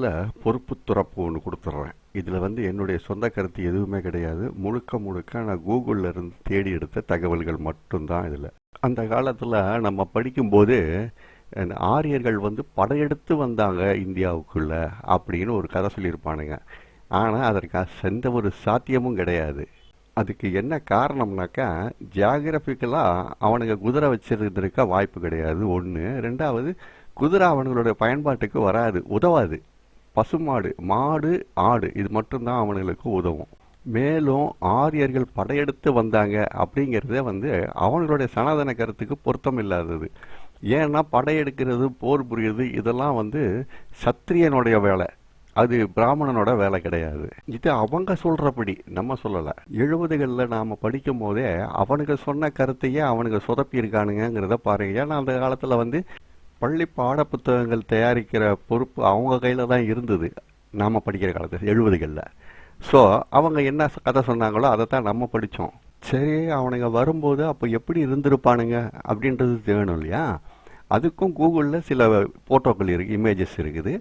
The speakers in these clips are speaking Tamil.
முதல்ல பொறுப்பு துறப்பு ஒன்று கொடுத்துட்றேன். இதில் என்னுடைய சொந்த கருத்து எதுவுமே கிடையாது. முழுக்க முழுக்க நான் கூகுளில் இருந்து தேடி எடுத்த தகவல்கள் மட்டும்தான் இதில். அந்த காலத்தில் நம்ம படிக்கும்போது ஆரியர்கள் படையெடுத்து வந்தாங்க இந்தியாவுக்குள்ள அப்படின்னு ஒரு கதை சொல்லியிருப்பானுங்க. ஆனால் அதற்கு எந்த ஒரு சாத்தியமும் கிடையாது. அதுக்கு என்ன காரணம்னாக்கா, ஜியாகிரபிக்கலாக அவனுங்க குதிரை வச்சிருந்திருக்க வாய்ப்பு கிடையாது ஒன்று. ரெண்டாவது, குதிரை அவனுங்களுடைய பயன்பாட்டுக்கு வராது, உதவாது. பசுமாடு, மாடு, ஆடு இது மட்டும்தான் அவனுங்களுக்கு உதவும். மேலும் ஆரியர்கள் படையெடுத்து வந்தாங்க அப்படிங்கிறதே அவங்களுடைய சனாதன கருத்துக்கு பொருத்தம் இல்லாதது. ஏன்னா படையெடுக்கிறது, போர் புரியுது இதெல்லாம் சத்திரியனுடைய வேலை, அது பிராமணனோட வேலை கிடையாது. இது அவங்க சொல்றபடி, நம்ம சொல்லலை. 70களில் நாம் படிக்கும் போதே அவனுக்கு சொன்ன கருத்தையே அவனுக்கு சொதப்பி இருக்கானுங்கிறத பாருங்க. ஏன்னா அந்த காலத்தில் பள்ளி பாட புத்தகங்கள் தயாரிக்கிற பொறுப்பு அவங்க கையில் தான் இருந்தது நாம் படிக்கிற காலத்தில் 70களில். ஸோ அவங்க என்ன கதை சொன்னாங்களோ அதை தான் நம்ம படித்தோம். சரி, அவனுங்க வரும்போது அப்போ எப்படி இருந்திருப்பானுங்க அப்படின்றது வேணும் இல்லையா? அதுக்கும் கூகுளில் சில ஃபோட்டோக்கள் இருக்குது, இமேஜஸ் இருக்குது.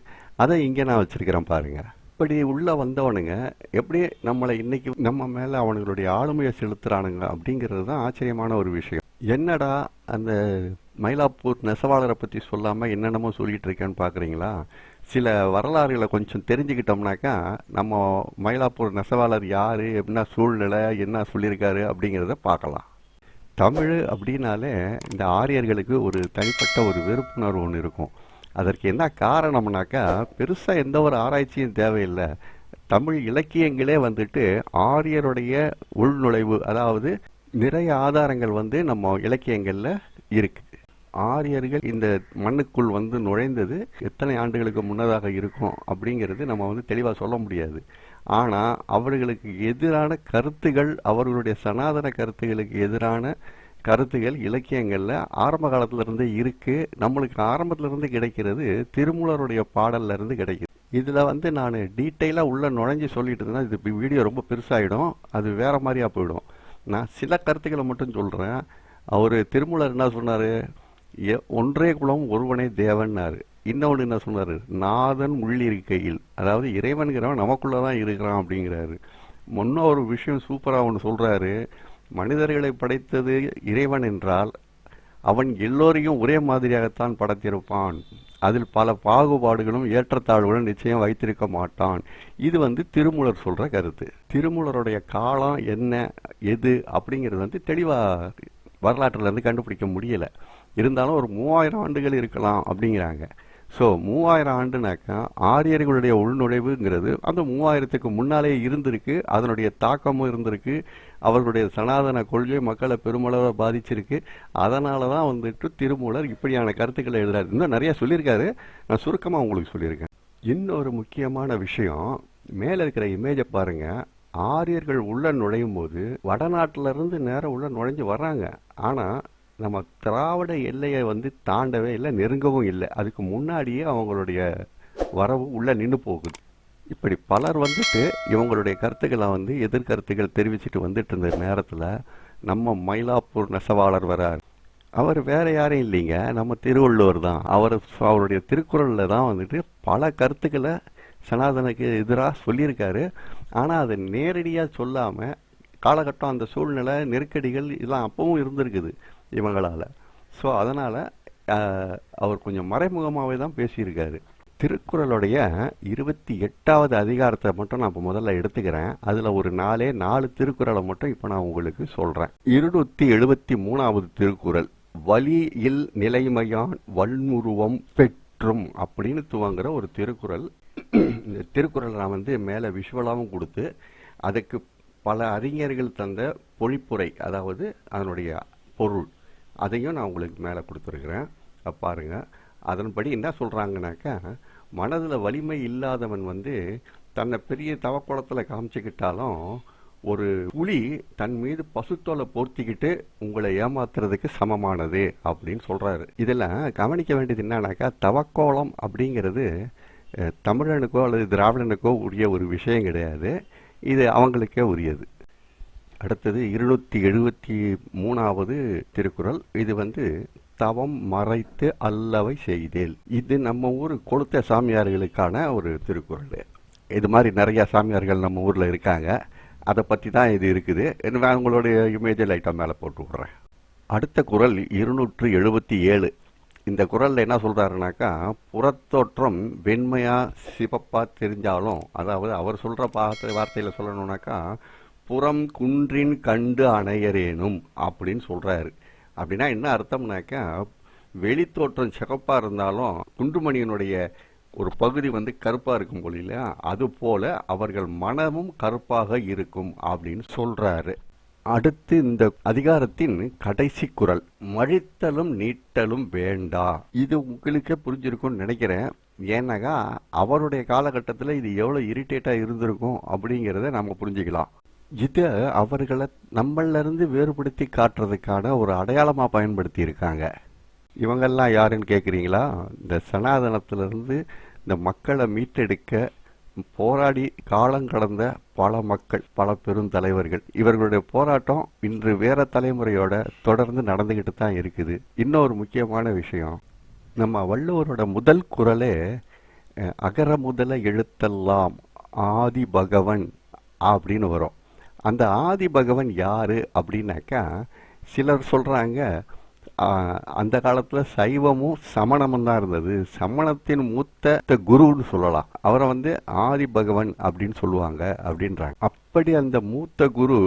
அதை இங்கே நான் வச்சுருக்கிறேன் பாருங்கள். இப்படி உள்ளே வந்தவனுங்க எப்படி நம்மளை இன்னைக்கு நம்ம மேலே அவனுங்களுடைய ஆளுமையை செலுத்துகிறானுங்க அப்படிங்கிறது தான் ஆச்சரியமான ஒரு விஷயம். என்னடா அந்த மயிலாப்பூர் நெசவாளரை பற்றி சொல்லாமல் என்னென்னமோ சொல்லிகிட்டு இருக்கேன்னு பார்க்குறீங்களா? சில வரலாறுகளை கொஞ்சம் தெரிஞ்சுக்கிட்டோம்னாக்கா நம்ம மயிலாப்பூர் நெசவாளர் யார், என்ன சூழ்நிலை, என்ன சொல்லியிருக்காரு அப்படிங்கிறத பார்க்கலாம். தமிழ் அப்படின்னாலே இந்த ஆரியர்களுக்கு ஒரு தனிப்பட்ட ஒரு வெறுப்புணர்வு ஒன்று இருக்கும். அதற்கு என்ன காரணம்னாக்கா, பெருசாக எந்த ஒரு ஆராய்ச்சியும் தேவையில்லை. தமிழ் இலக்கியங்களே ஆரியருடைய உள்நுழைவு, அதாவது நிறைய ஆதாரங்கள் நம்ம இலக்கியங்களில் இருக்குது. ஆரியர்கள் இந்த மண்ணுக்குள் நுழைந்தது எத்தனை ஆண்டுகளுக்கு முன்னதாக இருக்கும் அப்படிங்கிறது நம்ம தெளிவாக சொல்ல முடியாது. ஆனால் அவர்களுக்கு எதிரான கருத்துகள், அவர்களுடைய சனாதன கருத்துகளுக்கு எதிரான கருத்துகள் இலக்கியங்களில் ஆரம்ப காலத்திலிருந்தே இருக்குது. நம்மளுக்கு ஆரம்பத்திலிருந்து கிடைக்கிறது திருமூலருடைய பாடல்லேருந்து கிடைக்குது. இதில் நான் டீட்டெயிலாக உள்ளே நுழைஞ்சி சொல்லிட்டு இருந்தேன்னா இது வீடியோ ரொம்ப பெருசாகிடும், அது வேறு மாதிரியாக போயிடும். நான் சில கருத்துக்களை மட்டும் சொல்கிறேன். அவர் திருமூலர் என்ன சொன்னார்? ஒன்றே குலம் ஒருவனே தேவன்னாரு. இன்னொன்று என்ன சொன்னார்? நாதன் உள்ளிருக்கையில், அதாவது இறைவன்கிறவன் நமக்குள்ளே தான் இருக்கிறான் அப்படிங்கிறாரு. முன்ன ஒரு விஷயம் சூப்பராக ஒன்று சொல்கிறாரு. மனிதர்களை படைத்தது இறைவன் என்றால் அவன் எல்லோரையும் ஒரே மாதிரியாகத்தான் படைத்திருப்பான். அதில் பல பாகுபாடுகளும் ஏற்றத்தாழ்வுகளும் நிச்சயம் வைத்திருக்க மாட்டான். இது திருமூலர் சொல்கிற கருத்து. திருமூலருடைய காலம் என்ன எது அப்படிங்கிறது தெளிவாக வரலாற்றிலேருந்து கண்டுபிடிக்க முடியலை. இருந்தாலும் ஒரு 3000 ஆண்டுகள் இருக்கலாம் அப்படிங்கிறாங்க. ஸோ 3000 ஆண்டுனாக்கா ஆரியர்களுடைய உள்நுழைவுங்கிறது அந்த 3000க்கு முன்னாலே இருந்திருக்கு. அதனுடைய தாக்கமும் இருந்திருக்கு. அவர்களுடைய சனாதன கொள்கை மக்களை பெருமளவை பாதிச்சிருக்கு. அதனால தான் திருமூலர் இப்படியான கருத்துக்களை எழுதுறாரு. இன்னும் நிறைய சொல்லியிருக்காரு, நான் சுருக்கமாக உங்களுக்கு சொல்லியிருக்கேன். இன்னொரு முக்கியமான விஷயம், மேலே இருக்கிற இமேஜை பாருங்க. ஆரியர்கள் உள்ள நுழையும் போது வடநாட்டிலிருந்து நேரம் உள்ள நுழைஞ்சு வர்றாங்க. ஆனால் நம்ம திராவிட எல்லையை தாண்டவே இல்லை, நெருங்கவும் இல்லை. அதுக்கு முன்னாடியே அவங்களுடைய வரவு உள்ளே நின்று போகுது. இப்படி பலர் இவங்களுடைய கருத்துக்களை எதிர்கருத்துக்கள் தெரிவிச்சுட்டு வந்துட்டு இருந்த நேரத்தில் நம்ம மயிலாப்பூர் நெசவாளர் வரார். அவர் வேற யாரும் இல்லைங்க, நம்ம திருவள்ளுவர் தான். அவருடைய திருக்குறளில் தான் பல கருத்துக்களை சனாதனுக்கு எதிராக சொல்லியிருக்காரு. ஆனால் அதை நேரடியாக சொல்லாமல், காலகட்டம், அந்த சூழ்நிலை, நெருக்கடிகள் இதெல்லாம் அப்பவும் இருந்திருக்குது இவங்களால். ஸோ அதனால் அவர் கொஞ்சம் மறைமுகமாகவே தான் பேசியிருக்காரு. திருக்குறளுடைய 28வது அதிகாரத்தை மட்டும் நான் இப்போ முதல்ல எடுத்துக்கிறேன். அதில் ஒரு 4 திருக்குறளை மட்டும் இப்போ நான் உங்களுக்கு சொல்கிறேன். 273வது திருக்குறள், வலியில் நிலைமையான் வன்முருவம் பெற்றும் அப்படின்னு துவங்குற ஒரு திருக்குறள். இந்த திருக்குறளை நான் மேலே விஷுவலாகவும் கொடுத்து அதுக்கு பல அறிஞர்கள் தந்த பொழிப்புரை, அதாவது அதனுடைய பொருள், அதையும் நான் உங்களுக்கு மேலே கொடுத்துருக்குறேன். பாருங்கள். அதன்படி என்ன சொல்கிறாங்கனாக்கா, மனதில் வலிமை இல்லாதவன் தன்னை பெரிய தவக்குளத்தில் காமிச்சிக்கிட்டாலும் ஒரு புலி தன் மீது பசுத்தோலை போர்த்திக்கிட்டு உங்களை ஏமாத்துறதுக்கு சமமானது அப்படின்னு சொல்கிறாரு. இதில் கவனிக்க வேண்டியது என்னன்னாக்கா, தவக்கோலம் அப்படிங்கிறது தமிழனுக்கோ அல்லது திராவிடனுக்கோ உரிய ஒரு விஷயம் கிடையாது. இது அவங்களுக்கே உரியது. அடுத்தது 273வது திருக்குறள். இது தவம் மறைத்து அல்லவை செய்தேல். இது நம்ம ஊர் கொளுத்த சாமியார்களுக்கான ஒரு திருக்குறள். இது மாதிரி நிறைய சாமியார்கள் நம்ம ஊரில் இருக்காங்க. அதை பற்றி தான் இது இருக்குது. நான் உங்களுடைய இமேஜை லைட்டாக மேலே போட்டு விட்றேன். அடுத்த குறள் 277. இந்த குறளில் என்ன சொல்கிறாருனாக்கா, புறத்தோற்றம் வெண்மையா சிவப்பா தெரிஞ்சாலும், அதாவது அவர் சொல்கிற வார்த்தையில் சொல்லணும்னாக்கா, புறம் குன்றின் கண்டு அணையரேனும் அப்படின்னு சொல்கிறாரு. அப்படின்னா என்ன அர்த்தம்னாக்கா, வெளித்தோற்றம் சிகப்பாக இருந்தாலும் குண்டுமணியினுடைய ஒரு பகுதி கருப்பாக இருக்கும் போல இல்லையா, அது போல அவர்கள் மனமும் கருப்பாக இருக்கும் அப்படின்னு சொல்கிறாரு. அடுத்து இந்த அதிகாரத்தின் கடைசி குறள், மழித்தலும் நீட்டலும் வேண்டா. இது உங்களுக்கே புரிஞ்சிருக்கும்னு நினைக்கிறேன். ஏன்னாக்கா அவருடைய காலகட்டத்தில் இது எவ்வளோ இரிட்டேட்டாக இருந்திருக்கும் அப்படிங்கிறத நம்ம புரிஞ்சுக்கலாம். இது அவர்களை நம்மளிருந்து வேறுபடுத்தி காட்டுறதுக்கான ஒரு அடையாளமாக பயன்படுத்தி இருக்காங்க. இவங்கெல்லாம் யாருன்னு கேட்குறீங்களா? இந்த சனாதனத்திலிருந்து இந்த மக்களை மீட்டெடுக்க போராடி காலங்கடந்த பல மக்கள், பல பெருந்தலைவர்கள். இவர்களுடைய போராட்டம் இன்று வேற தலைமுறையோட தொடர்ந்து நடந்துகிட்டு தான் இருக்குது. இன்னொரு முக்கியமான விஷயம், நம்ம வள்ளுவரோட முதல் குறளே அகர முதல எழுத்தெல்லாம் ஆதி பகவன் அப்படின்னு வரும். அந்த ஆதி பகவன் யாரு அப்படின்னாக்கா, சிலர் சொல்றாங்க அந்த காலத்தில் சைவமும் சமணமும் தான் இருந்தது. சமணத்தின் மூத்த குருன்னு சொல்லலாம். அவரை ஆதி பகவன் அப்படின்னு சொல்லுவாங்க அப்படின்றாங்க. அப்படி அந்த மூத்த குரு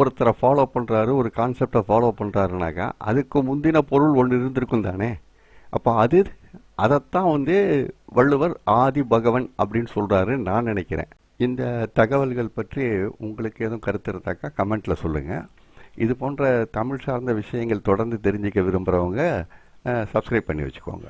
ஒருத்தரை ஃபாலோ பண்ணுறாரு, ஒரு கான்செப்டை ஃபாலோ பண்ணுறாருனாக்கா, அதுக்கு முந்தின பொருள் ஒன்று இருந்திருக்கும் தானே. அப்போ அதைத்தான் வள்ளுவர் ஆதி பகவன் அப்படின்னு சொல்கிறாருன்னு நான் நினைக்கிறேன். இந்த தகவல்கள் பற்றி உங்களுக்கு எதுவும் கருத்து இருந்தாக்கா கமெண்ட்டில் சொல்லுங்கள். இது போன்ற தமிழ் சார்ந்த விஷயங்கள் தொடர்ந்து தெரிஞ்சிக்க விரும்புகிறவங்க சப்ஸ்கிரைப் பண்ணி வச்சுக்கோங்க.